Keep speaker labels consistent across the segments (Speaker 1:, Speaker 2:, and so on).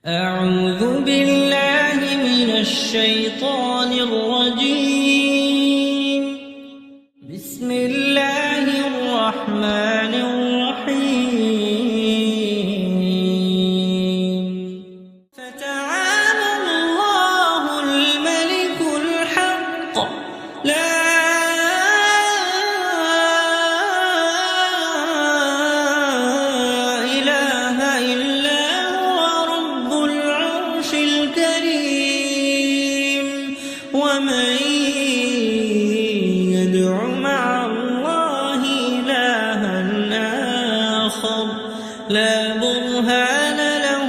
Speaker 1: أعوذ بالله من الشيطان الرجيم. بسم الله الرحمن الرحيم. فتعالى الله الملك الحق لا إله إلا هو رب العرش الكريم. ومن يدع مع الله إلها آخر لا برهان له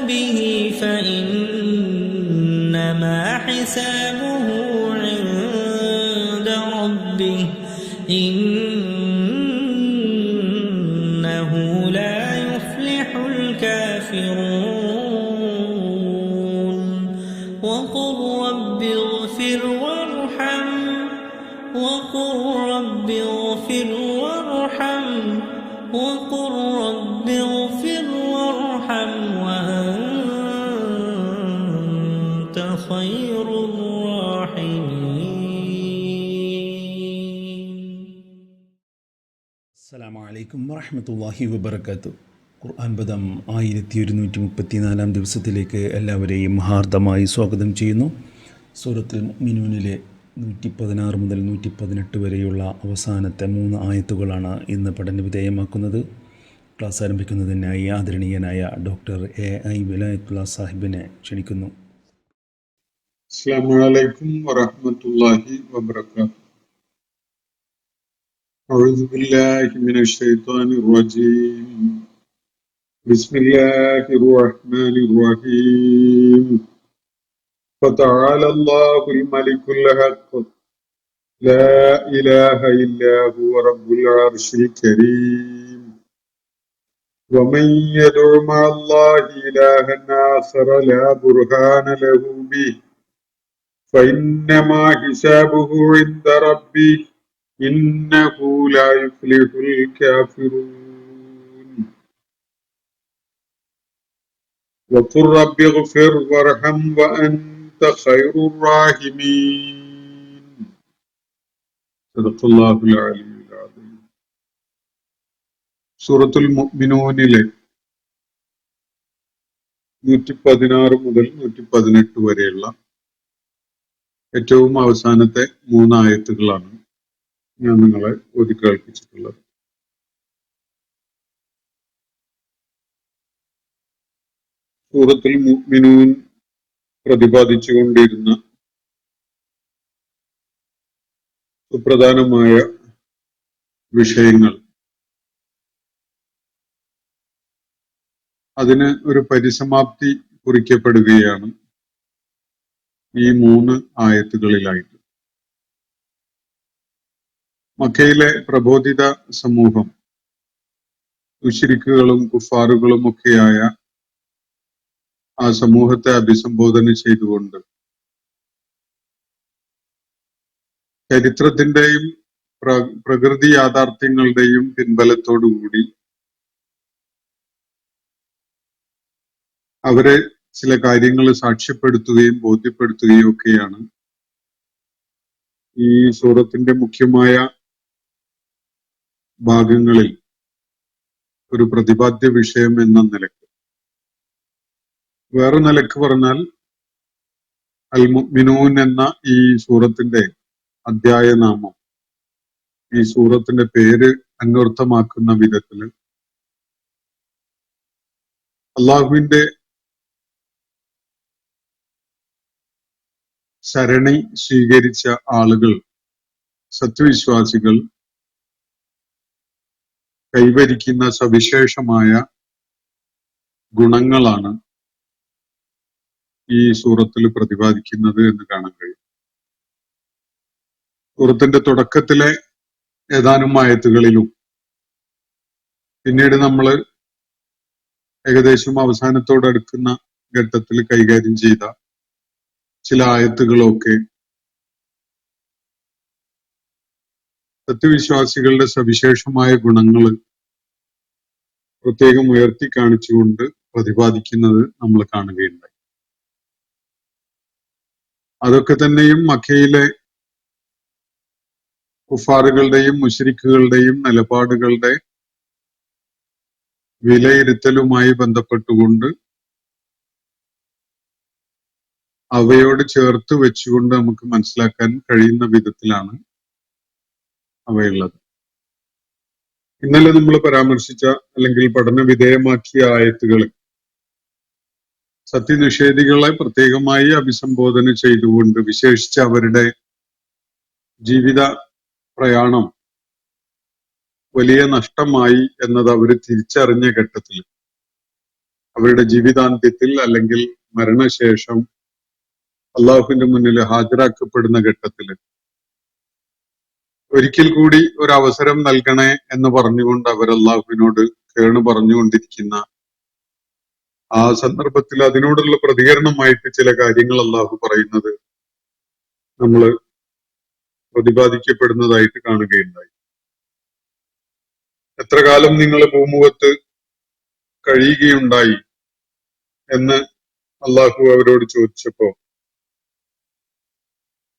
Speaker 1: به فإنما حسابه عند ربه إنه لا يفلح الكافرون. وقل رب اغفر وارحم وقل رب اغفر وارحم وقل رب اغفر وارحم وأنت خير الراحمين.
Speaker 2: അസ്സലാമു അലൈക്കും വറഹ്മത്തുള്ളാഹി വബറകാതുഹു. ഖുർആൻ പദം 1134 ദിവസത്തിലേക്ക് എല്ലാവരെയും ഹാർദമായി സ്വാഗതം ചെയ്യുന്നു. സൂറത്തുൽ മുഅ്മിനൂനിലെ 116 മുതൽ 118 വരെയുള്ള അവസാനത്തെ 3 ആയത്തുകളാണ് ഇന്ന് പഠനവിധേയമാക്കുന്നത്. ക്ലാസ് ആരംഭിക്കുന്നതിനായി ആദരണീയനായ ഡോക്ടർ AI വിലായത്തുള്ള സാഹിബിനെ ക്ഷണിക്കുന്നു.
Speaker 3: അസ്സലാമു അലൈക്കും വറഹ്മത്തുള്ളാഹി വബറകാതുഹു. അഊദു ബില്ലാഹി മിനശ് ശൈത്വാനിർ റജീം. ബിസ്മില്ലാഹിർ റഹ്മാനിർ റഹീം. ഫതആല അല്ലാഹുൽ മലിക്കുൽ ഹഖ് ലാ ഇലാഹ ഇല്ലാ ഹുവ റബ്ബുൽ അർശിൽ കരീം. വമൻ യദ്ഉ മഅല്ലാഹി ഇലാഹൻ ആഖറ ലാ ബുർഹാന ലഹു ബിഹി فإنما حسابه عند ربه إنه لا يفلح الكافرون. وقل رب اغفر وارحم وأنت خير الراحمين. صدق الله العلي العظيم. സൂറത്തുൽ മുഅ്മിനൂനിലെ 116 മുതൽ 118 വരെയുള്ള ഏറ്റവും അവസാനത്തെ 3 ആയത്തുകളാണ് ഞാൻ നിങ്ങളെ ഓതി കേൾപ്പിച്ചിട്ടുള്ളത്. സൂറത്തുൽ മുഅ്മിനൂൻ പ്രതിപാദിച്ചുകൊണ്ടിരുന്ന സുപ്രധാനമായ വിഷയങ്ങൾ, അതിന് ഒരു പരിസമാപ്തി കുറിക്കപ്പെടുകയാണ് ഈ 3 ആയത്തുകളിലായിട്ട്. മക്കയിലെ പ്രബോധിത സമൂഹം മുശ്രിക്കുകളും കുഫാറുകളും ഒക്കെയായ ആ സമൂഹത്തെ അഭിസംബോധന ചെയ്തുകൊണ്ട് ചരിത്രത്തിന്റെയും പ്രകൃതി യാഥാർത്ഥ്യങ്ങളുടെയും പിൻബലത്തോടുകൂടി അവരെ ചില കാര്യങ്ങൾ സാക്ഷ്യപ്പെടുത്തുകയും ബോധ്യപ്പെടുത്തുകയും ഒക്കെയാണ് ഈ സൂറത്തിന്റെ മുഖ്യമായ ഭാഗങ്ങളിൽ ഒരു പ്രതിപാദ്യ വിഷയം എന്ന നിലക്ക്. വേറെ നിലക്ക് പറഞ്ഞാൽ അൽ മുഅ്മിനൂൻ എന്ന ഈ സൂറത്തിന്റെ അധ്യായനാമം, ഈ സൂറത്തിന്റെ പേര് അന്വർത്ഥമാക്കുന്ന വിധത്തില് അള്ളാഹുവിന്റെ ശരണി സ്വീകരിച്ച ആളുകൾ, സത്യവിശ്വാസികൾ കൈവരിക്കുന്ന സവിശേഷമായ ഗുണങ്ങളാണ് ഈ സൂറത്തിൽ പ്രതിപാദിക്കുന്നത് എന്ന് കാണാൻ കഴിയും. സൂറത്തിന്റെ തുടക്കത്തിലെ ഏതാനും ആയത്തുകളിലും പിന്നീട് നമ്മൾ ഏകദേശം അവസാനത്തോടടുക്കുന്ന ഘട്ടത്തിൽ കൈകാര്യം ചെയ്ത ചില ആയത്തുകളൊക്കെ സത്യവിശ്വാസികളുടെ സവിശേഷമായ ഗുണങ്ങൾ പ്രത്യേകം ഉയർത്തി കാണിച്ചുകൊണ്ട് പ്രതിപാദിക്കുന്നത് നമ്മൾ കാണുകയുണ്ടായി. അതൊക്കെ തന്നെയും മക്കയിലെ കുഫാറുകളുടെയും മുശ്രിക്കുകളുടെയും നിലപാടുകളുടെ വിലയിരുത്തലുമായി ബന്ധപ്പെട്ടുകൊണ്ട് അവയോട് ചേർത്ത് വെച്ചുകൊണ്ട് നമുക്ക് മനസ്സിലാക്കാൻ കഴിയുന്ന വിധത്തിലാണ് അവയുള്ളത്. ഇന്നലെ നമ്മൾ പരാമർശിച്ച അല്ലെങ്കിൽ പഠന വിധേയമാക്കിയ ആയത്തുകൾ സത്യനിഷേധികളെ പ്രത്യേകമായി അഭിസംബോധന ചെയ്തുകൊണ്ട് വിശേഷിച്ച് അവരുടെ ജീവിത പ്രയാണം വലിയ നഷ്ടമായി എന്നത് അവർ തിരിച്ചറിഞ്ഞ ഘട്ടത്തിൽ, അവരുടെ ജീവിതാന്ത്യത്തിൽ അല്ലെങ്കിൽ മരണശേഷം അള്ളാഹുവിന്റെ മുന്നിൽ ഹാജരാക്കപ്പെടുന്ന ഘട്ടത്തിൽ ഒരിക്കൽ കൂടി ഒരു അവസരം നൽകണേ എന്ന് പറഞ്ഞുകൊണ്ട് അവർ അള്ളാഹുവിനോട് കേണു പറഞ്ഞുകൊണ്ടിരിക്കുന്ന ആ സന്ദർഭത്തിൽ അതിനോടുള്ള പ്രതികരണമായിട്ട് ചില കാര്യങ്ങൾ അള്ളാഹു പറയുന്നത് നമ്മൾ പ്രതിപാദിക്കപ്പെടുന്നതായിട്ട് കാണുകയുണ്ടായി. എത്ര കാലം നിങ്ങൾ ഭൂമുഖത്ത് കഴിയുകയുണ്ടായി എന്ന് അള്ളാഹു അവരോട് ചോദിച്ചപ്പോ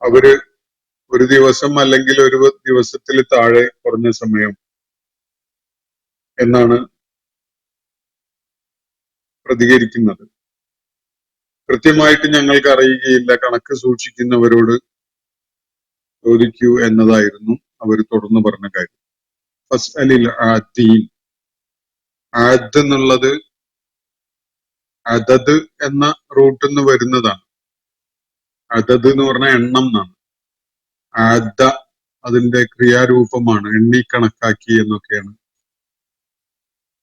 Speaker 3: അവര് ഒരു ദിവസം അല്ലെങ്കിൽ ഒരു ദിവസത്തിൽ താഴെ കുറഞ്ഞ സമയം എന്നാണ് പ്രതികരിക്കുന്നത്. കൃത്യമായിട്ട് ഞങ്ങൾക്ക് അറിയുകയില്ല, കണക്ക് സൂക്ഷിക്കുന്നവരോട് ചോദിക്കൂ എന്നതായിരുന്നു അവർ തുടർന്ന് പറഞ്ഞ കാര്യം. ഫസ്അലിൽ ആദീൻ, ആദ് എന്നുള്ളത് അദദ് എന്ന റൂട്ടിൽ നിന്ന് വരുന്നതാണ്. അദദ് എന്ന് പറഞ്ഞാൽ എണ്ണം എന്നാണ്. ആദ അതിന്റെ ക്രിയാരൂപമാണ്, എണ്ണി കണക്കാക്കി എന്നൊക്കെയാണ്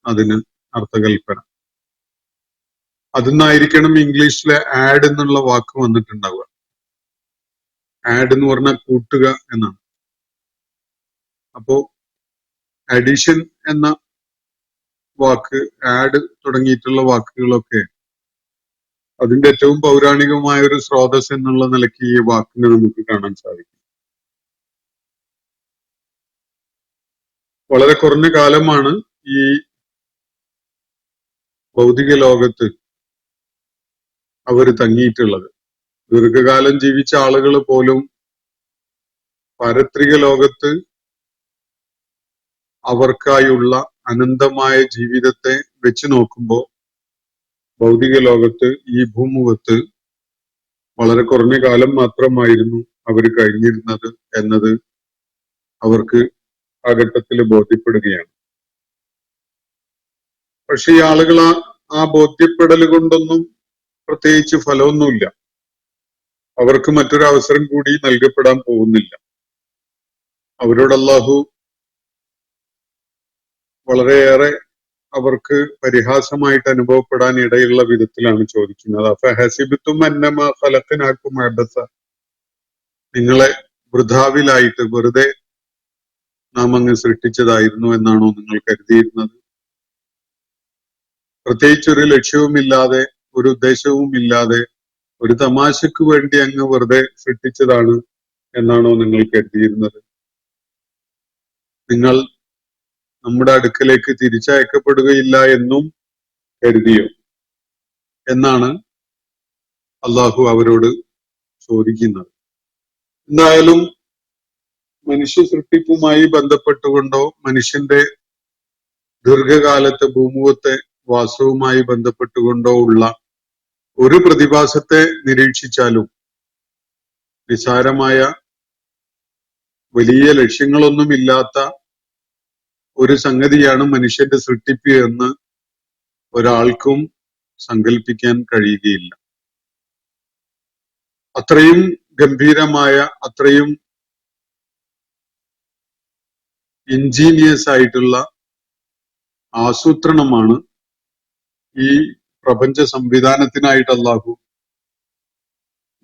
Speaker 3: അതിന് അർത്ഥകൽപ്പന. അതിന്നായിരിക്കണം ഇംഗ്ലീഷിലെ ആഡ് എന്നുള്ള വാക്ക് വന്നിട്ടുണ്ടാവുക. ആഡ് എന്ന് പറഞ്ഞാൽ കൂട്ടുക എന്നാണ്. അപ്പോ അഡീഷൻ എന്ന വാക്ക്, ആഡ് തുടങ്ങിയിട്ടുള്ള വാക്കുകളൊക്കെ അതിന്റെ ഏറ്റവും പൗരാണികമായ ഒരു സ്രോതസ് എന്നുള്ള നിലയ്ക്ക് ഈ വാക്കിനെ നമുക്ക് കാണാൻ സാധിക്കും. വളരെ കുറഞ്ഞ കാലമാണ് ഈ ഭൗതിക ലോകത്ത് അവർ തങ്ങിയിട്ടുള്ളത്. ദീർഘകാലം ജീവിച്ച ആളുകൾ പോലും പാരത്രിക ലോകത്ത് അവർക്കായുള്ള അനന്തമായ ജീവിതത്തെ വെച്ച് നോക്കുമ്പോൾ ഭൗതിക ലോകത്ത്, ഈ ഭൂമുഖത്ത് വളരെ കുറഞ്ഞ കാലം മാത്രമായിരുന്നു അവർ കഴിഞ്ഞിരുന്നത് എന്നത് അവർക്ക് ആ ഘട്ടത്തിൽ ബോധ്യപ്പെടുകയാണ്. പക്ഷെ ഈ ആളുകൾ ആ ബോധ്യപ്പെടൽ കൊണ്ടൊന്നും പ്രത്യേകിച്ച് ഫലമൊന്നുമില്ല. അവർക്ക് മറ്റൊരു അവസരം കൂടി നൽകപ്പെടാൻ പോകുന്നില്ല. അവരോട് അല്ലാഹു വളരെയേറെ അവർക്ക് പരിഹാസമായിട്ട് അനുഭവപ്പെടാൻ ഇടയുള്ള വിധത്തിലാണ് ചോദിക്കുന്നത്. അഫഹസിബത്തും അന്നമാ ഖലഖനാകും അബസ, നിങ്ങളെ വൃഥാവിലായിട്ട് വെറുതെ നാം അങ്ങ് സൃഷ്ടിച്ചതായിരുന്നു എന്നാണോ നിങ്ങൾ കരുതിയിരുന്നത്? പ്രത്യേകിച്ചൊരു ലക്ഷ്യവുമില്ലാതെ, ഒരു ഉദ്ദേശവും ഇല്ലാതെ, ഒരു തമാശക്ക് വേണ്ടി അങ്ങ് വെറുതെ സൃഷ്ടിച്ചതാണ് എന്നാണോ നിങ്ങൾ കരുതിയിരുന്നത്? നിങ്ങൾ നമ്മുടെ അടുക്കലേക്ക് തിരിച്ചയക്കപ്പെടുകയില്ല എന്നും കരുതിയോ എന്നാണ് അള്ളാഹു അവരോട് ചോദിക്കുന്നത്. എന്തായാലും മനുഷ്യ സൃഷ്ടിപ്പുമായി ബന്ധപ്പെട്ടുകൊണ്ടോ മനുഷ്യന്റെ ദീർഘകാലത്തെ ഭൂമുഖത്തെ വാസവുമായി ബന്ധപ്പെട്ടുകൊണ്ടോ ഉള്ള ഒരു പ്രതിഭാസത്തെ നിരീക്ഷിച്ചാലും നിസാരമായ വലിയ ലക്ഷ്യങ്ങളൊന്നുമില്ലാത്ത ഒരു സംഗതിയാണ് മനുഷ്യന്റെ സൃഷ്ടിപ്പ് എന്ന് ഒരാൾക്കും സങ്കല്പിക്കാൻ കഴിയുകയില്ല. അത്രയും ഗംഭീരമായ, അത്രയും ഇൻജീനിയസ് ആയിട്ടുള്ള ആസൂത്രണമാണ് ഈ പ്രപഞ്ച സംവിധാനത്തിനായിട്ട് അല്ലാഹു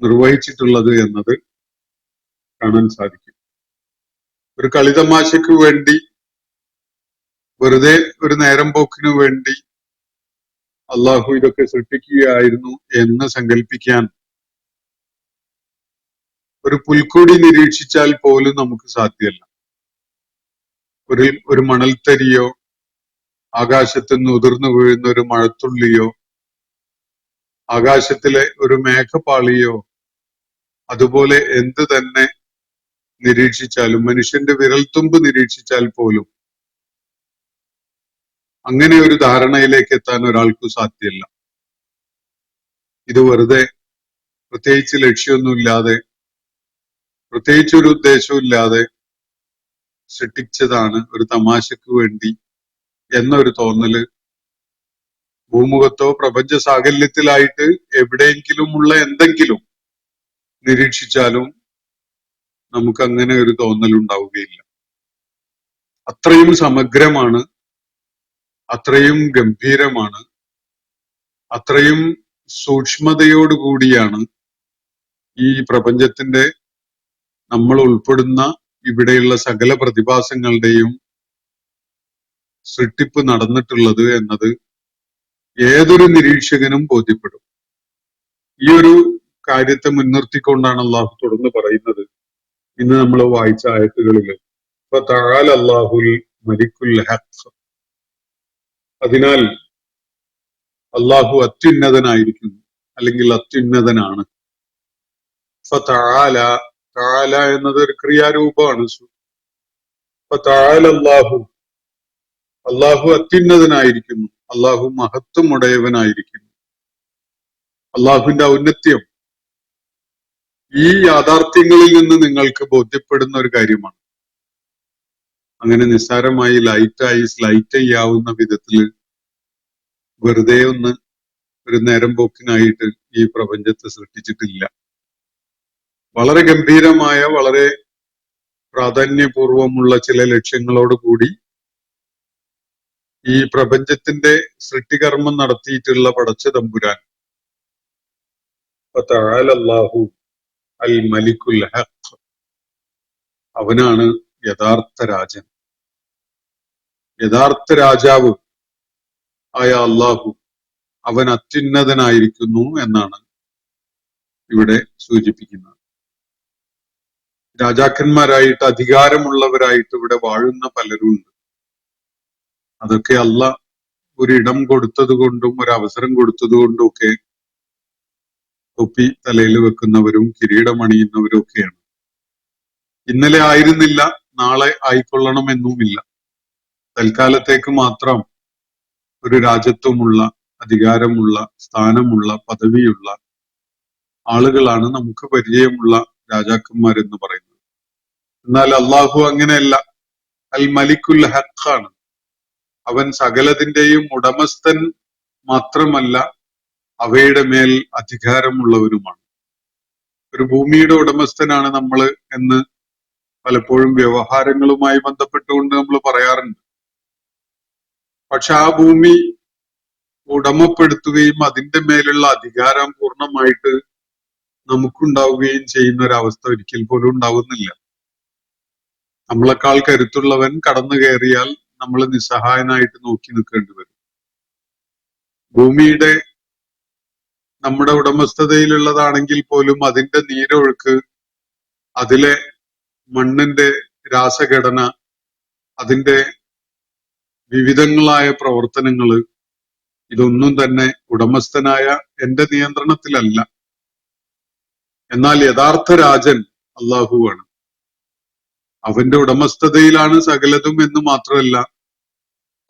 Speaker 3: നിർവഹിച്ചിട്ടുള്ളത് എന്നത് കാണാൻ സാധിക്കും. ഒരു കളിതമാശയ്ക്ക് വേണ്ടി, വെറുതെ ഒരു നേരം പോക്കിനു വേണ്ടി അള്ളാഹു ഇതൊക്കെ സൃഷ്ടിക്കുകയായിരുന്നു എന്ന് സങ്കല്പിക്കാൻ ഒരു പുൽക്കൊടി നിരീക്ഷിച്ചാൽ പോലും നമുക്ക് സാധ്യമല്ല. ഒരു മണൽത്തരിയോ ആകാശത്ത് നിന്ന് ഉതിർന്നു വീഴുന്ന ഒരു മഴത്തുള്ളിയോ, ആകാശത്തിലെ ഒരു മേഘപാളിയോ, അതുപോലെ എന്ത് തന്നെ നിരീക്ഷിച്ചാലും, മനുഷ്യന്റെ വിരൽത്തുമ്പ് നിരീക്ഷിച്ചാൽ പോലും അങ്ങനെ ഒരു ധാരണയിലേക്ക് എത്താൻ ഒരാൾക്ക് സാധ്യമല്ല. ഇത് വെറുതെ പ്രത്യേകിച്ച് ലക്ഷ്യമൊന്നുമില്ലാതെ, പ്രത്യേകിച്ചൊരു ഉദ്ദേശമില്ലാതെ സൃഷ്ടിച്ചതാണ്, ഒരു തമാശക്ക് വേണ്ടി എന്നൊരു തോന്നല് ഭൂമുഖത്തോ പ്രപഞ്ച സാകല്യത്തിലായിട്ട് എവിടെയെങ്കിലുമുള്ള എന്തെങ്കിലും നിരീക്ഷിച്ചാലും നമുക്ക് അങ്ങനെ ഒരു തോന്നൽ ഉണ്ടാവുകയില്ല. അത്രയും സമഗ്രമാണ്, അത്രയും ഗംഭീരമാണ്, അത്രയും സൂക്ഷ്മതയോടുകൂടിയാണ് ഈ പ്രപഞ്ചത്തിന്റെ, നമ്മൾ ഉൾപ്പെടുന്ന ഇവിടെയുള്ള സകല പ്രതിഭാസങ്ങളുടെയും സൃഷ്ടിപ്പ് നടന്നിട്ടുള്ളത് എന്നത് ഏതൊരു നിരീക്ഷകനും ബോധ്യപ്പെടും. ഈ ഒരു കാര്യത്തെ മുൻനിർത്തിക്കൊണ്ടാണ് അള്ളാഹു തുടർന്ന് പറയുന്നത് ഇന്ന് നമ്മൾ വായിച്ച ആയത്തുകളിൽ, ഫതആല അല്ലാഹുൽ മലിക്കുൽ ഹഖ്. അതിനാൽ അള്ളാഹു അത്യുന്നതനായിരിക്കുന്നു, അല്ലെങ്കിൽ അത്യുന്നതനാണ്. ഫതആല, തആല എന്നത് ഒരു ക്രിയാരൂപമാണ്. ഫതആല അല്ലാഹു, അള്ളാഹു അത്യുന്നതനായിരിക്കുന്നു, അള്ളാഹു മഹത്വമുടയവനായിരിക്കുന്നു. അള്ളാഹുവിന്റെ ഔന്നത്യം ഈ യാഥാർത്ഥ്യങ്ങളിൽ നിന്ന് നിങ്ങൾക്ക് ബോധ്യപ്പെടുന്ന ഒരു കാര്യമാണ്. അങ്ങനെ നിസ്സാരമായി ലൈറ്റായി സ്ലൈറ്റ് ചെയ്യാവുന്ന വിധത്തിൽ വെറുതെ ഒന്ന് ഒരു നേരം പോക്കിനായിട്ട് ഈ പ്രപഞ്ചത്തെ സൃഷ്ടിച്ചിട്ടില്ല. വളരെ ഗംഭീരമായ, വളരെ പ്രാധാന്യപൂർവമുള്ള ചില ലക്ഷ്യങ്ങളോട് കൂടി ഈ പ്രപഞ്ചത്തിന്റെ സൃഷ്ടികർമ്മം നടത്തിയിട്ടുള്ള പടച്ച തമ്പുരാൻ ഫതആല അല്ലാഹു അൽ മലിക്കുൽ ഹഖ്, അവനാണ് യഥാർത്ഥ രാജൻ. യഥാർത്ഥ രാജാവ് ആയ അള്ളാഹു, അവൻ അത്യുന്നതനായിരിക്കുന്നു എന്നാണ് ഇവിടെ സൂചിപ്പിക്കുന്നത്. രാജാക്കന്മാരായിട്ട്, അധികാരമുള്ളവരായിട്ട് ഇവിടെ വാഴുന്ന പലരും ഉണ്ട്. അതൊക്കെ അള്ളാഹ് ഒരിടം കൊടുത്തത് കൊണ്ടും ഒരു അവസരം കൊടുത്തത് കൊണ്ടും ഒക്കെ തൊപ്പി തലയിൽ വെക്കുന്നവരും കിരീടമണിയുന്നവരും ഒക്കെയാണ്. ഇന്നലെ ആയിരുന്നില്ല, നാളെ ആയിക്കൊള്ളണമെന്നുമില്ല. തൽക്കാലത്തേക്ക് മാത്രം ഒരു രാജ്യത്വമുള്ള, അധികാരമുള്ള, സ്ഥാനമുള്ള, പദവിയുള്ള ആളുകളാണ് നമുക്ക് പരിചയമുള്ള രാജാക്കന്മാരെന്ന് പറയുന്നത്. എന്നാൽ അള്ളാഹു അങ്ങനെയല്ല. അൽ മലിക്കുൽ ഹഖാണ്. അവൻ സകലതിന്റെയും ഉടമസ്ഥൻ മാത്രമല്ല, അവയുടെ മേൽ അധികാരമുള്ളവരുമാണ്. ഒരു ഭൂമിയുടെ ഉടമസ്ഥനാണ് നമ്മൾ എന്ന് പലപ്പോഴും വ്യവഹാരങ്ങളുമായി ബന്ധപ്പെട്ടുകൊണ്ട് നമ്മൾ പറയാറുണ്ട്. പക്ഷെ ആ ഭൂമി ഉടമപ്പെടുത്തുകയും അതിന്റെ മേലുള്ള അധികാരം പൂർണ്ണമായിട്ട് നമുക്കുണ്ടാവുകയും ചെയ്യുന്ന ഒരവസ്ഥ ഒരിക്കൽ പോലും ഉണ്ടാവുന്നില്ല. നമ്മളെക്കാൾ കരുത്തുള്ളവൻ കടന്നു കയറിയാൽ നമ്മൾ നിസ്സഹായനായിട്ട് നോക്കി നിൽക്കേണ്ടി വരും. ഭൂമിയുടെ നമ്മുടെ ഉടമസ്ഥതയിലുള്ളതാണെങ്കിൽ പോലും അതിന്റെ നീരൊഴുക്ക്, അതിലെ മണ്ണിന്റെ രാസഘടന, അതിന്റെ വിവിധങ്ങളായ പ്രവർത്തനങ്ങള്, ഇതൊന്നും തന്നെ ഉടമസ്ഥനായ എന്റെ നിയന്ത്രണത്തിലല്ല. എന്നാൽ യഥാർത്ഥ രാജൻ അള്ളാഹുവാണ്. അവന്റെ ഉടമസ്ഥതയിലാണ് സകലതും എന്ന് മാത്രമല്ല,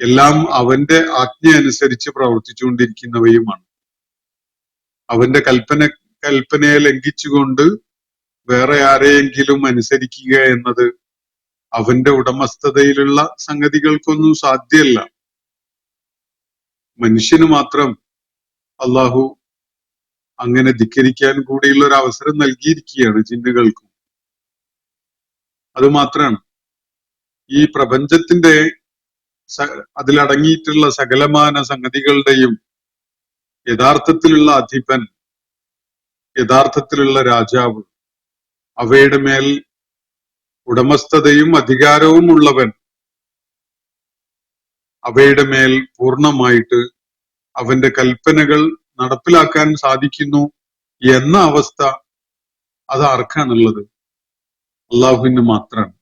Speaker 3: എല്ലാം അവന്റെ ആജ്ഞ അനുസരിച്ച് പ്രവർത്തിച്ചുകൊണ്ടിരിക്കുന്നവയുമാണ്. അവന്റെ കൽപ്പനയെ ലംഘിച്ചുകൊണ്ട് വേറെ ആരെയെങ്കിലും അനുസരിക്കുക എന്നത് അവന്റെ ഉടമസ്ഥതയിലുള്ള സംഗതികൾക്കൊന്നും സാധ്യമല്ല. മനുഷ്യന് മാത്രം അള്ളാഹു അങ്ങനെ ധിക്കരിക്കാൻ കൂടിയുള്ള ഒരു അവസരം നൽകിയിരിക്കുകയാണ് ജിന്നുകൾക്കും. അത് മാത്രമാണ് ഈ പ്രപഞ്ചത്തിന്റെ അതിലടങ്ങിയിട്ടുള്ള സകലമാന സംഗതികളുടെയും യഥാർത്ഥത്തിലുള്ള അധിപൻ, യഥാർത്ഥത്തിലുള്ള രാജാവ്, അവയുടെ മേൽ ഉടമസ്ഥതയും അധികാരവും ഉള്ളവൻ, അവയുടെ മേൽ പൂർണ്ണമായിട്ട് അവന്റെ കൽപ്പനകൾ നടപ്പിലാക്കാൻ സാധിക്കുന്നു എന്ന അവസ്ഥ അത് ആർക്കാണുള്ളത്? അള്ളാഹുവിന് മാത്രമാണ്.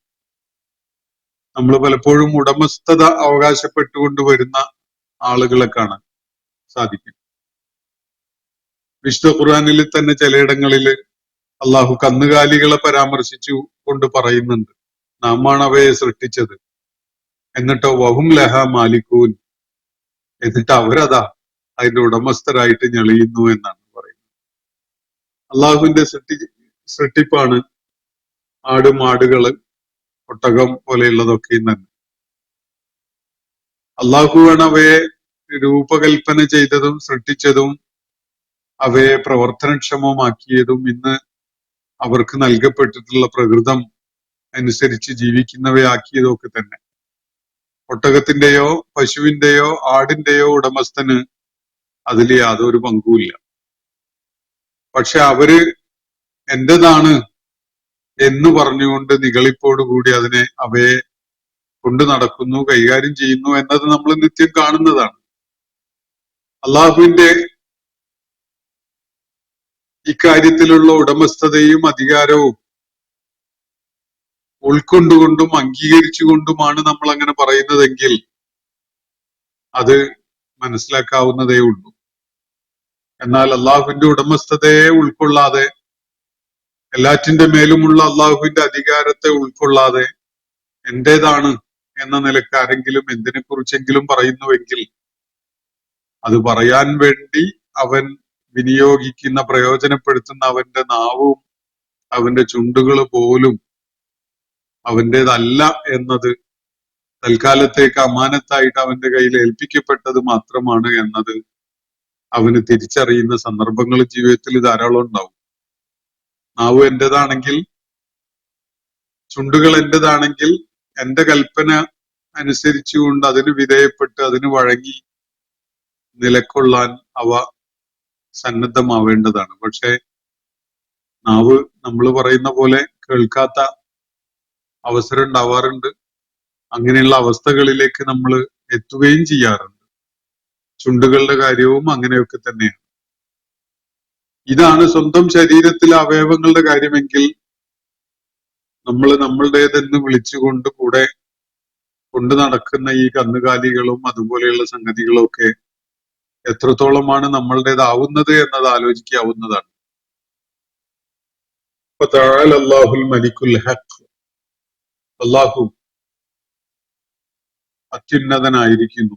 Speaker 3: നമ്മൾ പലപ്പോഴും ഉടമസ്ഥത അവകാശപ്പെട്ടുകൊണ്ട് വരുന്ന ആളുകളെ കാണാൻ സാധിക്കും. വിശുദ്ധ ഖുർആനിൽ തന്നെ ചിലയിടങ്ങളിൽ അള്ളാഹു കന്നുകാലികളെ പരാമർശിച്ചു കൊണ്ട് പറയുന്നുണ്ട്, നാമാണ് അവയെ സൃഷ്ടിച്ചത്, എന്നിട്ടോ വഹും ലഹ മാലിക്കൂൻ, എന്നിട്ട് അവരതാ അതിന്റെ ഉടമസ്ഥരായിട്ട് ഞെളിയുന്നു എന്നാണ് പറയുന്നത്. അള്ളാഹുവിന്റെ സൃഷ്ടിപ്പാണ് ആട്, മാടുകള്, ഒട്ടകം പോലെയുള്ളതൊക്കെയും തന്നെ. അള്ളാഹുവാണ് അവയെ രൂപകൽപ്പന ചെയ്തതും സൃഷ്ടിച്ചതും അവയെ പ്രവർത്തനക്ഷമമാക്കിയതും ഇന്ന് അവർക്ക് നൽകപ്പെട്ടിട്ടുള്ള പ്രകൃതം അനുസരിച്ച് ജീവിക്കുന്നവയാക്കിയതും ഒക്കെ തന്നെ. ഒട്ടകത്തിന്റെയോ പശുവിന്റെയോ ആടിന്റെയോ ഉടമസ്ഥന് അതിൽ യാതൊരു പങ്കുമില്ല. പക്ഷെ അവര് എന്റേതാണ് എന്ന് പറഞ്ഞുകൊണ്ട് നിഗളിപ്പോടുകൂടി അവയെ കൊണ്ടു നടക്കുന്നു, കൈകാര്യം ചെയ്യുന്നു എന്നത് നമ്മൾ നിത്യം കാണുന്നതാണ്. അള്ളാഹുവിന്റെ ഇക്കാര്യത്തിലുള്ള ഉടമസ്ഥതയും അധികാരവും ഉൾക്കൊണ്ടുകൊണ്ടും അംഗീകരിച്ചുകൊണ്ടുമാണ് നമ്മൾ അങ്ങനെ പറയുന്നതെങ്കിൽ അത് മനസ്സിലാക്കാവുന്നതേ ഉള്ളൂ. എന്നാൽ അള്ളാഹുവിന്റെ ഉടമസ്ഥതയെ ഉൾക്കൊള്ളാതെ, എല്ലാറ്റിന്റെ മേലുമുള്ള അള്ളാഹുവിന്റെ അധികാരത്തെ ഉൾക്കൊള്ളാതെ എന്റേതാണ് എന്ന നിലക്ക് ആരെങ്കിലും എന്തിനെ കുറിച്ചെങ്കിലും പറയുന്നുവെങ്കിൽ അത് പറയാൻ വേണ്ടി അവൻ വിനിയോഗിക്കുന്ന, പ്രയോജനപ്പെടുത്തുന്ന അവന്റെ നാവും അവന്റെ ചുണ്ടുകൾ പോലും അവൻ്റെതല്ല എന്നത്, തൽക്കാലത്തേക്ക് അമാനത്തായിട്ട് അവന്റെ കയ്യിൽ ഏൽപ്പിക്കപ്പെട്ടത് മാത്രമാണ് എന്നത് അവന് തിരിച്ചറിയുന്ന സന്ദർഭങ്ങൾ ജീവിതത്തിൽ ധാരാളം ഉണ്ടാവും. നാവ് എന്റേതാണെങ്കിൽ, ചുണ്ടുകൾ എന്റേതാണെങ്കിൽ, എന്റെ കൽപ്പന അനുസരിച്ചുകൊണ്ട് അതിന് വിധേയപ്പെട്ട് അതിന് വഴങ്ങി നിലക്കൊള്ളാൻ അവ സന്നദ്ധമാവേണ്ടതാണ്. പക്ഷെ നാവ് നമ്മൾ പറയുന്ന പോലെ കേൾക്കാത്ത അവസരം ഉണ്ടാവാറുണ്ട്. അങ്ങനെയുള്ള അവസ്ഥകളിലേക്ക് നമ്മൾ എത്തുകയും ചെയ്യാറുണ്ട്. ചുണ്ടുകളുടെ കാര്യവും അങ്ങനെയൊക്കെ തന്നെയാണ്. ഇതാണ് സ്വന്തം ശരീരത്തിലെ അവയവങ്ങളുടെ കാര്യമെങ്കിൽ നമ്മൾ നമ്മളുടേതെന്ന് വിളിച്ചുകൊണ്ട് കൂടെ കൊണ്ടു നടക്കുന്ന ഈ കന്നുകാലികളും അതുപോലെയുള്ള സംഗതികളും ഒക്കെ എത്രത്തോളമാണ് നമ്മളുടേതാവുന്നത് എന്നത് ആലോചിക്കാവുന്നതാണ്. അല്ലാഹുൽ മലിക്കുൽ ഹഖ്, അല്ലാഹു അത്യുന്നതനായിരിക്കുന്നു.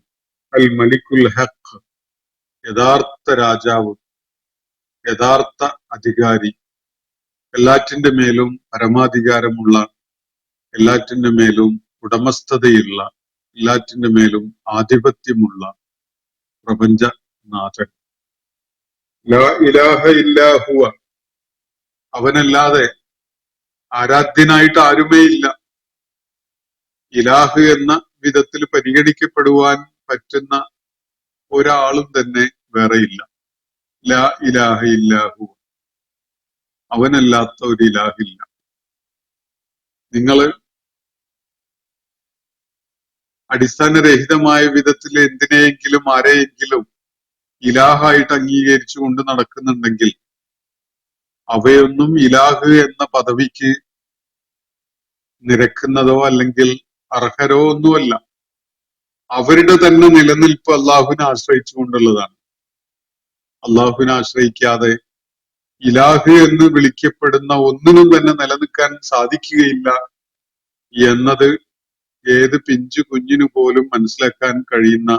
Speaker 3: അൽ മലിക്കുൽ ഹഖ്, യഥാർത്ഥ രാജാവ്, യഥാർത്ഥ അധികാരി, എല്ലാറ്റിന്റെ മേലും പരമാധികാരമുള്ള, എല്ലാറ്റിന്റെ മേലും ഉടമസ്ഥതയുള്ള, എല്ലാറ്റിന്റെ മേലും ആധിപത്യമുള്ള പ്രപഞ്ചനാഥൻ. ലാ ഇലാഹ ഇല്ലാ ഹുവ, അവനല്ലാതെ ആരാധ്യനായിട്ട് ആരുമേ ഇല്ല. ഇലാഹ് എന്ന വിധത്തിൽ പരിഗണിക്കപ്പെടുവാൻ പറ്റുന്ന ഒരാളും തന്നെ വേറെയില്ല. ലാ ഇലാഹ ഇല്ലാ ഹുവ, അവനല്ലാത്ത ഒരു ഇലാഹില്ല. നിങ്ങള് അടിസ്ഥാനരഹിതമായ വിധത്തിൽ എന്തിനെയെങ്കിലും ആരെയെങ്കിലും ഇലാഹായിട്ട് അംഗീകരിച്ചു കൊണ്ട് നടക്കുന്നുണ്ടെങ്കിൽ അവയൊന്നും ഇലാഹ് എന്ന പദവിക്ക് നിരക്കുന്നതോ അല്ലെങ്കിൽ അർഹരോ ഒന്നുമല്ല. അവരുടെ തന്നെ നിലനിൽപ്പ് അള്ളാഹുവിനെ ആശ്രയിച്ചുകൊണ്ടുള്ളതാണ്. അള്ളാഹുവിനെ ആശ്രയിക്കാതെ ഇലാഹ് എന്ന് വിളിക്കപ്പെടുന്ന ഒന്നിനും തന്നെ നിലനിൽക്കാൻ സാധിക്കുകയില്ല എന്നത് ഏത് പിഞ്ചു കുഞ്ഞിനു പോലും മനസ്സിലാക്കാൻ കഴിയുന്ന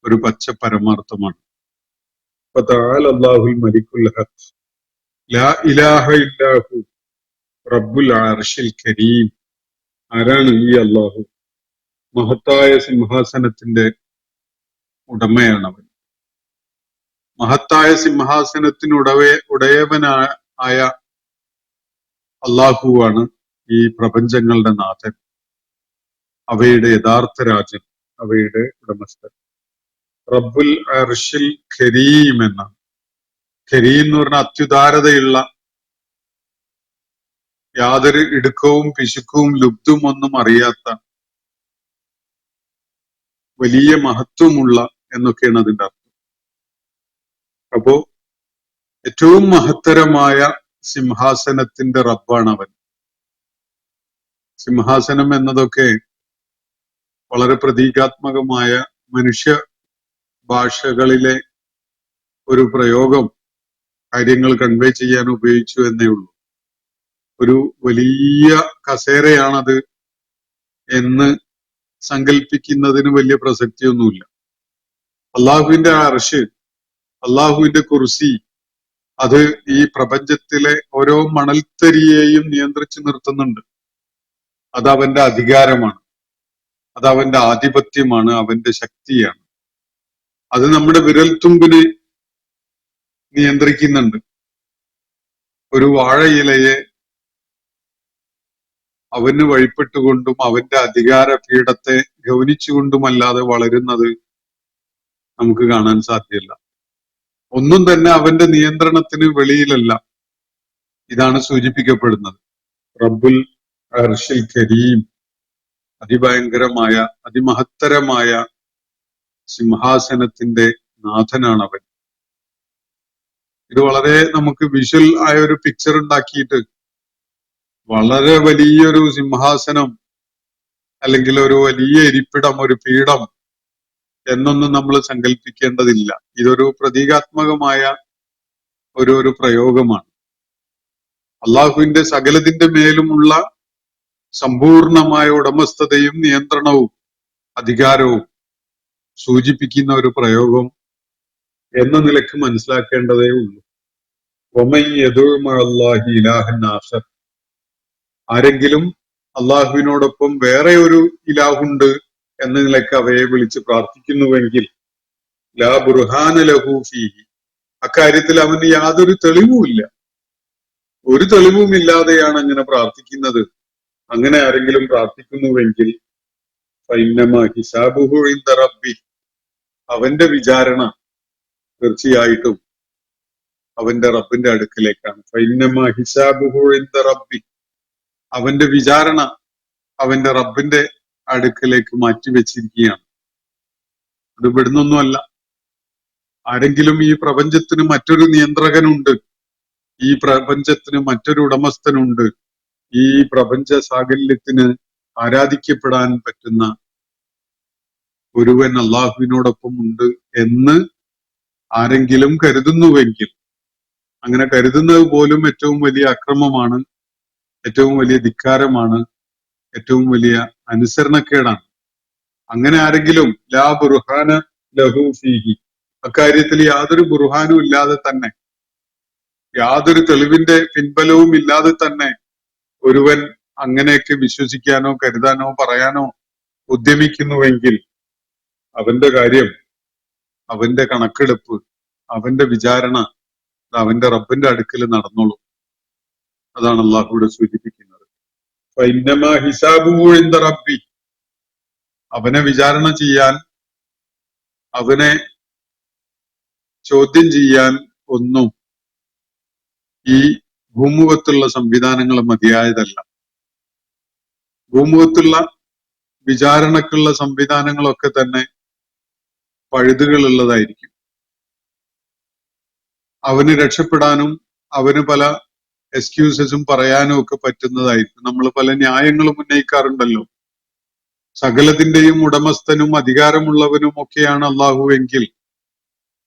Speaker 3: ഒരു പച്ച പരമാർത്ഥമാണ്. അല്ലാഹുൽ മലിക്കുൽ ഹഖ്, ലാ ഇലാഹ ഇല്ലാഹു റബ്ബുൽ അർശിൽ കരീം. ആരാണ് ഈ അള്ളാഹു? മഹത്തായ സിംഹാസനത്തിന്റെ ഉടമയാണവൻ. മഹത്തായ സിംഹാസനത്തിന് ഉടയവനായ അള്ളാഹുവാണ് ഈ പ്രപഞ്ചങ്ങളുടെ നാഥൻ, അവയുടെ യഥാർത്ഥ രാജൻ, അവയുടെ ഉടമസ്ഥൻ. റബ്ബുൽ അർശിൽ കരീം എന്നാണ്. കരീം എന്ന് പറഞ്ഞ അത്യുദാരതയുള്ള, യാതൊരു ഇടുക്കവും പിശുക്കവും ലുബ്ധും ഒന്നും അറിയാത്ത, വലിയ മഹത്വമുള്ള എന്നൊക്കെയാണ് അതിന്റെ അർത്ഥം. അപ്പോ ഏറ്റവും മഹത്തരമായ സിംഹാസനത്തിന്റെ റബ്ബാണ് അവൻ. സിംഹാസനം എന്നതൊക്കെ വളരെ പ്രതീകാത്മകമായ, മനുഷ്യ ഭാഷകളിലെ ഒരു പ്രയോഗം കാര്യങ്ങൾ കൺവേ ചെയ്യാൻ ഉപയോഗിച്ചു എന്നേ ഉള്ളൂ. ഒരു വലിയ കസേരയാണത് എന്ന് സങ്കല്പിക്കുന്നതിന് വലിയ പ്രസക്തിയൊന്നുമില്ല. അള്ളാഹുവിന്റെ അർശ്, അള്ളാഹുവിന്റെ കുർസി, അത് ഈ പ്രപഞ്ചത്തിലെ ഓരോ മണൽത്തരിയെയും നിയന്ത്രിച്ചു നിർത്തുന്നുണ്ട്. അത് അവന്റെ അധികാരമാണ്, അത് അവന്റെ ആധിപത്യമാണ്, അവന്റെ ശക്തിയാണ്. അത് നമ്മുടെ വിരൽത്തുമ്പിനെ നിയന്ത്രിക്കുന്നുണ്ട്. ഒരു വാഴയിലയെ അവന് വഴിപ്പെട്ടുകൊണ്ടും അവന്റെ അധികാര പീഠത്തെ ഗൗനിച്ചുകൊണ്ടുമല്ലാതെ വളരുന്നത് നമുക്ക് കാണാൻ സാധ്യമല്ല. ഒന്നും തന്നെ അവന്റെ നിയന്ത്രണത്തിന് വെളിയിലല്ല. ഇതാണ് സൂചിപ്പിക്കപ്പെടുന്നത്. റബ്ബുൽ അർശിൽ കരീം, അതിഭയങ്കരമായ അതിമഹത്തരമായ സിംഹാസനത്തിന്റെ നാഥനാണ് അവൻ. ഇത് വളരെ നമുക്ക് വിഷ്വൽ ആയ ഒരു പിക്ചർ ഉണ്ടാക്കിയിട്ട് വളരെ വലിയൊരു സിംഹാസനം അല്ലെങ്കിൽ ഒരു വലിയ ഇരിപ്പിടം, ഒരു പീഠം എന്നൊന്നും നമ്മൾ സങ്കല്പിക്കേണ്ടതില്ല. ഇതൊരു പ്രതീകാത്മകമായ ഒരു പ്രയോഗമാണ്. അള്ളാഹുവിന്റെ സകലതിന്റെ മേലുമുള്ള സമ്പൂർണമായ ഉടമസ്ഥതയും നിയന്ത്രണവും അധികാരവും സൂചിപ്പിക്കുന്ന ഒരു പ്രയോഗം എന്ന നിലക്ക് മനസ്സിലാക്കേണ്ടതേ ഉള്ളൂ. വമൻ യദഉ മഅല്ലാഹി ഇലാഹൻ ആഖർ, ആരെങ്കിലും അള്ളാഹുവിനോടൊപ്പം വേറെ ഒരു ഇലാഹുണ്ട് എന്ന നിലക്ക് അവയെ വിളിച്ച് പ്രാർത്ഥിക്കുന്നുവെങ്കിൽ ലാ ബുർഹാന ലഹു ഫീഹി, അക്കാര്യത്തിൽ അവന് യാതൊരു തെളിവുമില്ല, ഒരു തെളിവുമില്ലാതെയാണ് അങ്ങനെ പ്രാർത്ഥിക്കുന്നത്. അങ്ങനെ ആരെങ്കിലും പ്രാർത്ഥിക്കുന്നുവെങ്കിൽ ഫഇന്നമാ ഹിസാബുഹു ഇൻദ റബ്ബി, അവന്റെ വിചാരണ തീർച്ചയായിട്ടും അവന്റെ റബ്ബിന്റെ അടുക്കിലേക്കാണ്. ഫഇന്നമാ ഹിസാബുഹു ഇൻദ റബ്ബി, അവന്റെ വിചാരണ അവന്റെ റബ്ബിന്റെ അടുക്കിലേക്ക് മാറ്റിവെച്ചിരിക്കുകയാണ്. അത് ഇവിടുന്നൊന്നുമല്ല. ആരെങ്കിലും ഈ പ്രപഞ്ചത്തിന് മറ്റൊരു നിയന്ത്രകനുണ്ട്, ഈ പ്രപഞ്ചത്തിന് മറ്റൊരു ഉടമസ്ഥനുണ്ട്, ഈ പ്രപഞ്ച സാകല്യത്തിന് ആരാധിക്കപ്പെടാൻ പറ്റുന്ന ഒരുവൻ അള്ളാഹുവിനോടൊപ്പം ഉണ്ട് എന്ന് ആരെങ്കിലും കരുതുന്നുവെങ്കിൽ, അങ്ങനെ കരുതുന്നത് പോലും ഏറ്റവും വലിയ അക്രമമാണ്, ഏറ്റവും വലിയ ധിക്കാരമാണ്, ഏറ്റവും വലിയ അനുസരണക്കേടാണ്. അങ്ങനെ ആരെങ്കിലും ലാ ബുർഹാന ലഹു ഫീഹി, അക്കാര്യത്തിൽ യാതൊരു ബുർഹാനും ഇല്ലാതെ തന്നെ, യാതൊരു തെളിവിന്റെ പിൻബലവും ഇല്ലാതെ തന്നെ ഒരുവൻ അങ്ങനെയൊക്കെ വിശ്വസിക്കാനോ കരുതാനോ പറയാനോ ഉദ്യമിക്കുന്നുവെങ്കിൽ അവന്റെ കാര്യം, അവന്റെ കണക്കെടുപ്പ്, അവന്റെ വിചാരണ അവന്റെ റബ്ബിന്റെ അടുക്കൽ നടന്നോളൂ. അതാണ് അള്ളാഹുവിടെ സൂചിപ്പിക്കുന്നത്. ഫഇന്നമാ ഹിസാബുഹു ഇൻദ റബ്ബി, അവനെ വിചാരണ ചെയ്യാൻ, അവനെ ചോദ്യം ചെയ്യാൻ ഒന്നും ഈ ഭൂമുഖത്തുള്ള സംവിധാനങ്ങൾ മതിയായതല്ല. ഭൂമുഖത്തുള്ള വിചാരണക്കുള്ള സംവിധാനങ്ങളൊക്കെ തന്നെ പഴുതുകളുള്ളതായിരിക്കും. അവന് രക്ഷപ്പെടാനും അവന് പല എക്സ്ക്യൂസസും പറയാനും ഒക്കെ പറ്റുന്നതായിരിക്കും. നമ്മൾ പല ന്യായങ്ങളും ഉന്നയിക്കാറുണ്ടല്ലോ. സകലത്തിന്റെയും ഉടമസ്ഥനും അധികാരമുള്ളവനും ഒക്കെയാണ് അള്ളാഹു എങ്കിൽ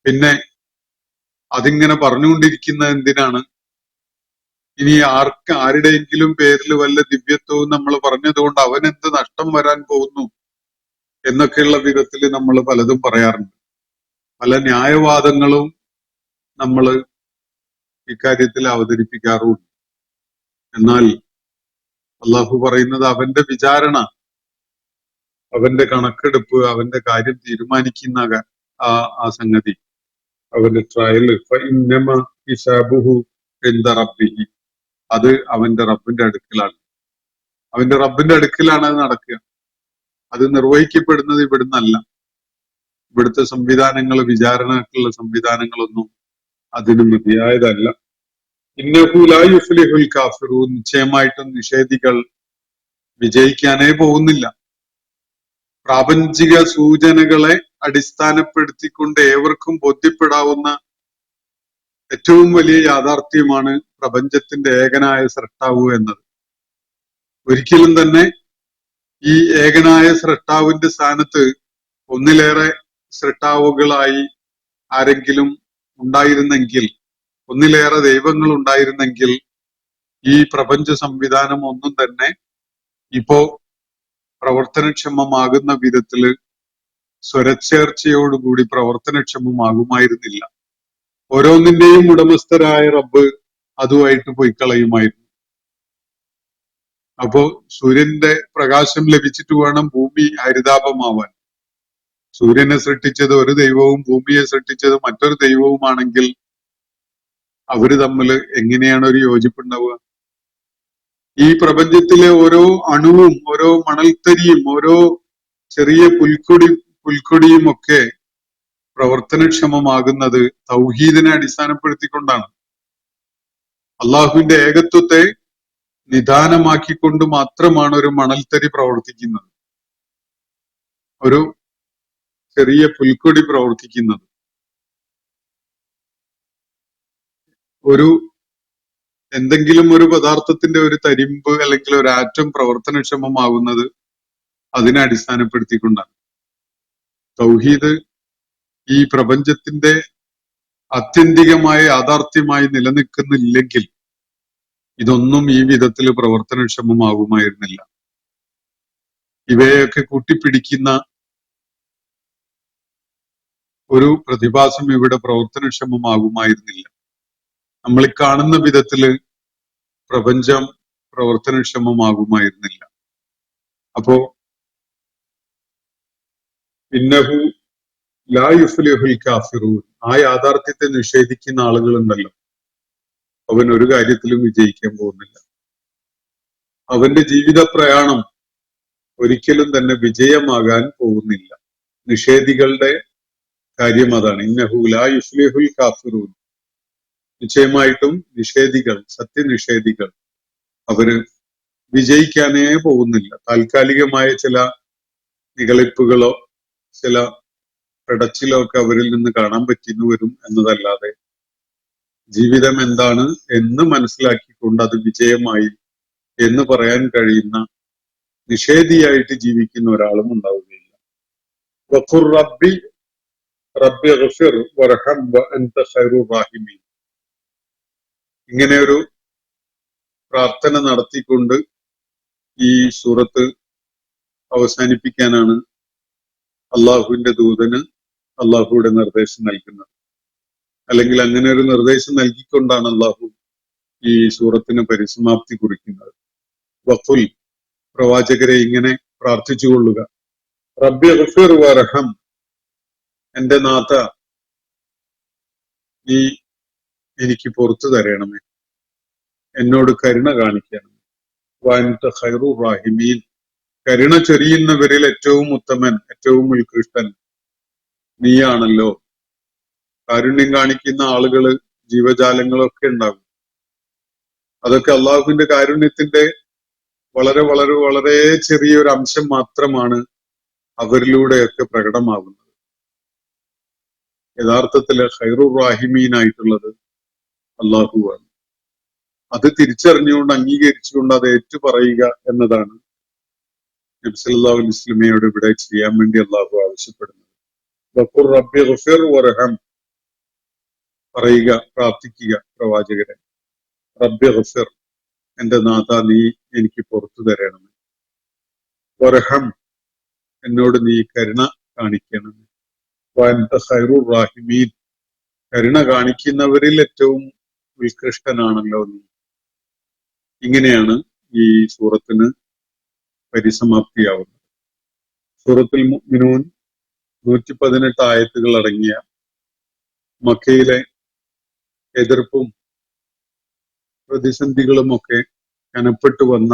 Speaker 3: പിന്നെ അതിങ്ങനെ പറഞ്ഞുകൊണ്ടിരിക്കുന്നത് എന്തിനാണ്? ഇനി ആരുടെയെങ്കിലും പേരിൽ വല്ല ദിവ്യത്വവും നമ്മൾ പറഞ്ഞതുകൊണ്ട് അവനെന്ത് നഷ്ടം വരാൻ പോകുന്നു എന്നൊക്കെയുള്ള വിധത്തിൽ നമ്മൾ പലതും പറയാറുണ്ട്. പല ന്യായവാദങ്ങളും നമ്മൾ ഇക്കാര്യത്തിൽ അവതരിപ്പിക്കാറുണ്ട്. എന്നാൽ അള്ളാഹു പറയുന്നത് അവന്റെ വിചാരണ, അവന്റെ കണക്കെടുപ്പ്, അവന്റെ കാര്യം തീരുമാനിക്കുന്ന ആ സംഗതി, അവന്റെ ട്രയൽ, ഫഇന്നമാ ഹിസാബുഹു ഇൻദ റബ്ബിഹി, അത് അവന്റെ റബ്ബിന്റെ അടുക്കലാണ്. അവന്റെ റബ്ബിന്റെ അടുക്കലാണ് അത് നടക്കുക. അത് നിർവഹിക്കപ്പെടുന്നത് ഇവിടുന്നല്ല. ഇവിടുത്തെ സംവിധാനങ്ങൾ, വിചാരണക്കുള്ള സംവിധാനങ്ങളൊന്നും അതിന് മതിയായതല്ല. ഇന്നഹു ലാ യുഫ്ലിഹുൽ കാഫിറൂൻ, നിശ്ചയമായിട്ടും നിഷേധികൾ വിജയിക്കാനേ പോകുന്നില്ല. പ്രാപഞ്ചിക സൂചനകളെ അടിസ്ഥാനപ്പെടുത്തിക്കൊണ്ട് ഏവർക്കും ബോധ്യപ്പെടാവുന്ന ഏറ്റവും വലിയ യാഥാർത്ഥ്യമാണ് പ്രപഞ്ചത്തിന്റെ ഏകനായ സ്രഷ്ടാവ് എന്നത്. ഒരിക്കലും തന്നെ ഈ ഏകനായ സ്രഷ്ടാവിന്റെ സ്ഥാനത്ത് ഒന്നിലേറെ സൃഷ്ടാവുകളായി ആരെങ്കിലും ഉണ്ടായിരുന്നെങ്കിൽ, ഒന്നിലേറെ ദൈവങ്ങൾ ഉണ്ടായിരുന്നെങ്കിൽ ഈ പ്രപഞ്ച സംവിധാനം ഒന്നും തന്നെ ഇപ്പോ പ്രവർത്തനക്ഷമമാകുന്ന വിധത്തില് സ്വരച്ചേർച്ചയോടുകൂടി പ്രവർത്തനക്ഷമമാകുമായിരുന്നില്ല. ഓരോന്നിന്റെയും ഉടമസ്ഥരായ റബ്ബ് അതുമായിട്ട് പോയി കളയുമായിരുന്നു. അപ്പോ സൂര്യന്റെ പ്രകാശം ലഭിച്ചിട്ട് വേണം ഭൂമി ഹരിതാപമാവാൻ. സൂര്യനെ സൃഷ്ടിച്ചത് ഒരു ദൈവവും ഭൂമിയെ സൃഷ്ടിച്ചത് മറ്റൊരു ദൈവവുമാണെങ്കിൽ അവര് തമ്മിൽ എങ്ങനെയാണ് ഒരു യോജിപ്പുണ്ടാവുക? ഈ പ്രപഞ്ചത്തിലെ ഓരോ അണുവും ഓരോ മണൽത്തരിയും ഓരോ ചെറിയ പുൽക്കൊടിയും ഒക്കെ പ്രവർത്തനക്ഷമമാകുന്നത് തൗഹീദിനെ അടിസ്ഥാനപ്പെടുത്തിക്കൊണ്ടാണ്. അള്ളാഹുവിന്റെ ഏകത്വത്തെ നിദാനമാക്കിക്കൊണ്ട് മാത്രമാണ് ഒരു മണൽത്തരി പ്രവർത്തിക്കുന്നത്, ഒരു ചെറിയ പുൽക്കൊടി പ്രവർത്തിക്കുന്നത്. ഒരു എന്തെങ്കിലും ഒരു പദാർത്ഥത്തിന്റെ ഒരു തരിമ്പ് അല്ലെങ്കിൽ ഒരു ആറ്റം പ്രവർത്തനക്ഷമമാകുന്നത് അതിനെ അടിസ്ഥാനപ്പെടുത്തിക്കൊണ്ടാണ്. തൗഹീദ് ഈ പ്രപഞ്ചത്തിന്റെ ആത്യന്തികമായ യാഥാർത്ഥ്യമായി നിലനിൽക്കുന്നില്ലെങ്കിൽ ഇതൊന്നും ഈ വിധത്തിൽ പ്രവർത്തനക്ഷമമാകുമായിരുന്നില്ല. ഇവയൊക്കെ കൂട്ടിപ്പിടിക്കുന്ന ഒരു പ്രതിഭാസം ഇവിടെ പ്രവർത്തനക്ഷമമാകുമായിരുന്നില്ല. നമ്മൾ ഈ കാണുന്ന വിധത്തില് പ്രപഞ്ചം പ്രവർത്തനക്ഷമമാകുമായിരുന്നില്ല. അപ്പോ ഇന്നഹു ലാ യുഫ്ലിഹുൽ കാഫിറൂൻ, ആ യാഥാർത്ഥ്യത്തെ നിഷേധിക്കുന്ന ആളുകളുണ്ടല്ലോ, അവൻ ഒരു കാര്യത്തിലും വിജയിക്കാൻ പോകുന്നില്ല. അവന്റെ ജീവിത പ്രയാണം ഒരിക്കലും തന്നെ വിജയമാകാൻ പോകുന്നില്ല. നിഷേധികളുടെ കാര്യം അതാണ്. ഇന്നഹു ലാ യുഫ്ലിഹുൽ കാഫിറൂൻ, നിശ്ചയമായിട്ടും നിഷേധികൾ, സത്യനിഷേധികൾ അവര് വിജയിക്കാനേ പോകുന്നില്ല. താൽക്കാലികമായ ചില നിഗളിപ്പുകളോ ചില പെടച്ചിലോ ഒക്കെ അവരിൽ നിന്ന് കാണാൻ പറ്റിയെന്ന് വരും എന്നതല്ലാതെ ജീവിതം എന്താണ് എന്ന് മനസ്സിലാക്കിക്കൊണ്ട് അത് വിജയമായി എന്ന് പറയാൻ കഴിയുന്ന നിഷേധിയായിട്ട് ജീവിക്കുന്ന ഒരാളും ഉണ്ടാവുകയില്ല. വഖുർ റബ്ബി റബ്ബി ഗഫിർ വർഹം വഅൻത ഖൈറുർ റാഹിമീൻ, ഇങ്ങനെ ഒരു പ്രാർത്ഥന നടത്തിക്കൊണ്ട് ഈ സൂറത്ത് അവസാനിപ്പിക്കാനാണ് അള്ളാഹുവിന്റെ ദൂതന് അള്ളാഹുയുടെ നിർദ്ദേശം നൽകുന്നത്. അല്ലെങ്കിൽ അങ്ങനെ ഒരു നിർദ്ദേശം നൽകിക്കൊണ്ടാണ് അള്ളാഹു ഈ സൂറത്തിന് പരിസമാപ്തി കുറിക്കുന്നത്. വഖുൽ, പ്രവാചകരെ ഇങ്ങനെ പ്രാർത്ഥിച്ചുകൊള്ളുക, റബ്ബി ഗഫിർ വർഹം, എന്റെ നാഥ നീ എനിക്ക് പുറത്തു തരണമേ, എന്നോട് കരുണ കാണിക്കണമേ. വഅൻത ഖൈറുർ റാഹിമീൻ, കരുണ ചൊരിയുന്നവരിൽ ഏറ്റവും ഉത്തമൻ, ഏറ്റവും ഉത്കൃഷ്ടൻ നീയാണല്ലോ. കാരുണ്യം കാണിക്കുന്ന ആളുകള്, ജീവജാലങ്ങളൊക്കെ ഉണ്ടാകും. അതൊക്കെ അള്ളാഹുവിന്റെ കാരുണ്യത്തിന്റെ വളരെ വളരെ വളരെ ചെറിയൊരു അംശം മാത്രമാണ് അവരിലൂടെയൊക്കെ പ്രകടമാകുന്നത്. യഥാർത്ഥത്തില് ഖൈറുർ റാഹിമീൻ ആയിട്ടുള്ളത് അള്ളാഹുവാണ്. അത് തിരിച്ചറിഞ്ഞുകൊണ്ട് അംഗീകരിച്ചുകൊണ്ട് അത് ഏറ്റുപറയുക എന്നതാണ് നബി സല്ലല്ലാഹു അലൈഹി വസല്ലമയോട് ഇവിടെ ചെയ്യാൻ വേണ്ടി അള്ളാഹു ആവശ്യപ്പെടുന്നത്. വഖുർ റബ്ബി ഗഫിർ വർഹം, പറയുക, പ്രാർത്ഥിക്കുക പ്രവാചകരെ, റബ്ബി ഗഫിർ, എന്റെ നാഥ നീ എനിക്ക് പുറത്തു തരണമേ, വർഹം, എന്നോട് നീ കരുണ കാണിക്കണമേ, വഅൻത ഖൈറുർ റാഹിമീൻ, കരുണ കാണിക്കുന്നവരിൽ ഏറ്റവും ഉത്കൃഷ്ടനാണല്ലോ നീ. ഇങ്ങനെയാണ് ഈ സൂറത്തിന് പരിസമാപ്തിയാവുന്നത്. സൂറത്തുൽ മുഅ്മിനൂൻ 118 ആയത്തുകൾ അടങ്ങിയ മക്കയിലെ എതിർപ്പും പ്രതിസന്ധികളുമൊക്കെ കനപ്പെട്ടു വന്ന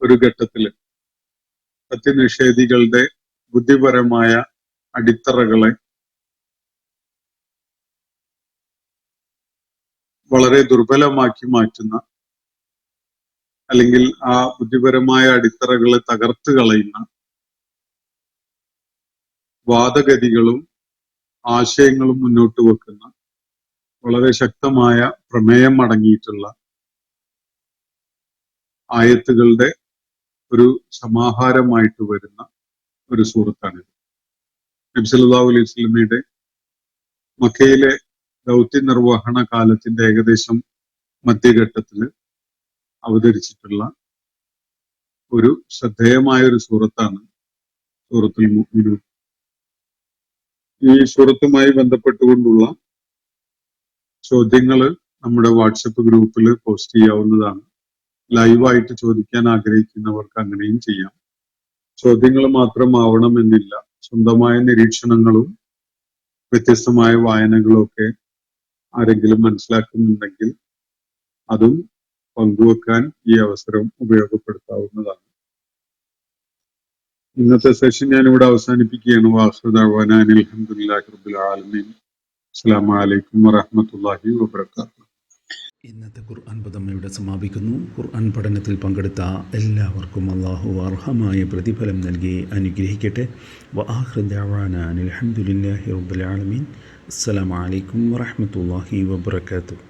Speaker 3: ഒരു ഘട്ടത്തില് സത്യനിഷേധികളുടെ ബുദ്ധിപരമായ അടിത്തറകളെ വളരെ ദുർബലമാക്കി മാറ്റുന്ന, അല്ലെങ്കിൽ ആ ബുദ്ധിപരമായ അടിത്തറകളെ തകർത്ത് കളയുന്ന വാദഗതികളും ആശയങ്ങളും മുന്നോട്ട് വെക്കുന്ന വളരെ ശക്തമായ പ്രമേയം അടങ്ങിയിട്ടുള്ള ആയത്തുകളുടെ ഒരു സമാഹാരമായിട്ട് വരുന്ന ഒരു സൂറത്താണിത്. നബി സല്ലല്ലാഹു അലൈഹി വസല്ലമയുടെ മക്കയിലെ ദൗത്യ നിർവഹണ കാലത്തിന്റെ ഏകദേശം മധ്യഘട്ടത്തിൽ അവതരിച്ചിട്ടുള്ള ഒരു ശ്രദ്ധേയമായ ഒരു സൂറത്താണ് സൂറത്തുൽ മുഅ്മിനൂൻ. ഈ സൂറത്തുമായി ബന്ധപ്പെട്ടുകൊണ്ടുള്ള ചോദ്യങ്ങൾ നമ്മുടെ വാട്സപ്പ് ഗ്രൂപ്പിൽ പോസ്റ്റ് ചെയ്യാവുന്നതാണ്. ലൈവായിട്ട് ചോദിക്കാൻ ആഗ്രഹിക്കുന്നവർക്ക് അങ്ങനെയും ചെയ്യാം. ചോദ്യങ്ങൾ മാത്രമാവണമെന്നില്ല, സ്വന്തമായ നിരീക്ഷണങ്ങളും വ്യത്യസ്തമായ വായനകളും ഒക്കെ ആരെങ്കിലും മനസ്സിലാക്കുന്നുണ്ടെങ്കിൽ അതും പങ്കുവെക്കാൻ ഈ അവസരം ഉപയോഗപ്പെടുത്താവുന്നതാണ്. ഇന്നത്തെ സെഷൻ ഞാനിവിടെ അവസാനിപ്പിക്കുകയാണ്. വാഖിറു ദഅ്വാനാ അനിൽ ഹംദുലില്ലാഹി റബ്ബിൽ ആലമീൻ. അസ്സലാമു അലൈക്കും വറഹ്മത്തുള്ളാഹി വബറകാതുഹു.
Speaker 2: ഇന്നത്തെ ഖുർആൻ പദം ഇവിടെ സമാപിക്കുന്നു. ഖുർആൻ പഠനത്തിൽ പങ്കെടുത്ത എല്ലാവർക്കും അല്ലാഹു അർഹമായ പ്രതിഫലം നൽകി അനുഗ്രഹിക്കട്ടെ. വആഖിറു ദഅ്വാനാ അനിൽ ഹംദുലില്ലാഹി റബ്ബിൽ ആലമീൻ. അസ്സലാമു അലൈക്കും വറഹ്മത്തുള്ളാഹി വബറകാതുഹു.